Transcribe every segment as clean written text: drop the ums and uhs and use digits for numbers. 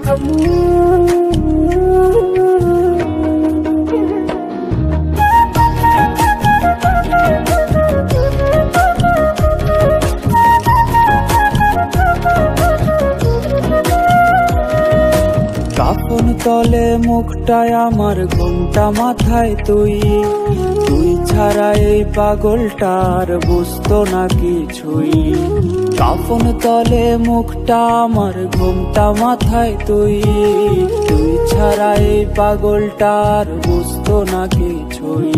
কাফন তলে মুখটায় আমার, ঘুমটা মাথায় তুই ছাড়া এই পাগলটার বুঝতো না কিছুই। কাফন তলে মুখটা আমার, ঘুমটা মাথায় তুই ছাড়া এই পাগলটার বুঝতো না কিছুই।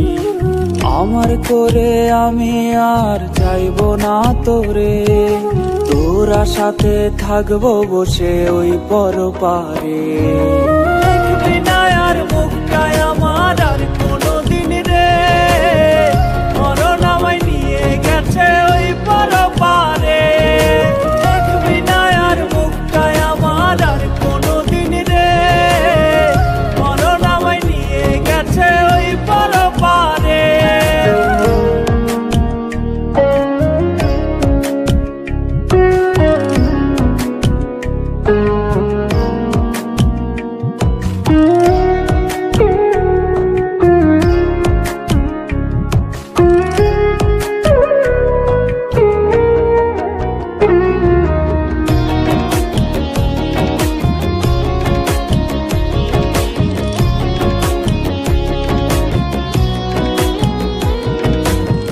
আমার করে আমি আর চাইবো না তোরে, তোরা সাথে থাকবো বসে ওই পরপারে। দেখবি না আর মুখটায় আমার আর কোনোদিন রে, মরণ আমায় নিয়ে গেছে ওই পরপারে। দেখবি না আর মুখটায় আমার আর কোনোদিন রে, মরণ আমায় নিয়ে গেছে ওই পরপারে।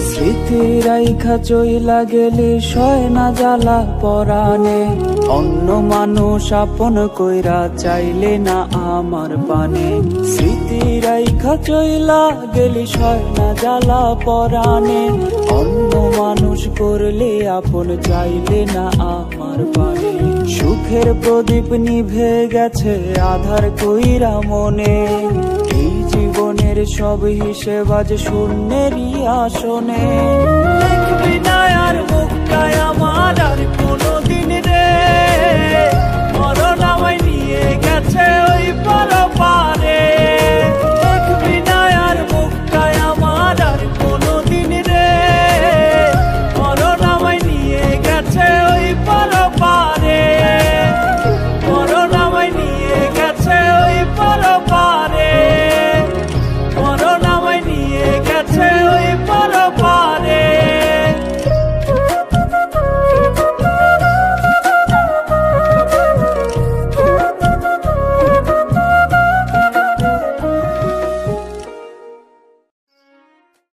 স্মৃতি রাইখা চইলা গেলি সয় না জ্বালা পরাণে, অন্য মানুষ আপন কইরা চাইলে না আমার পানে। স্মৃতি রাইখা চইলা গেলি সয় না জ্বালা পরাণে, অন্য মানুষ করলে আপন চাইলে না আমার পানে। সুখের প্রদীপ নিভে গেছে আধার কইরা মনে, এই জীবনের সব হিসেব আজ শূন্যেরই আসনে। দেখবি না আর মুখটায় আমার আর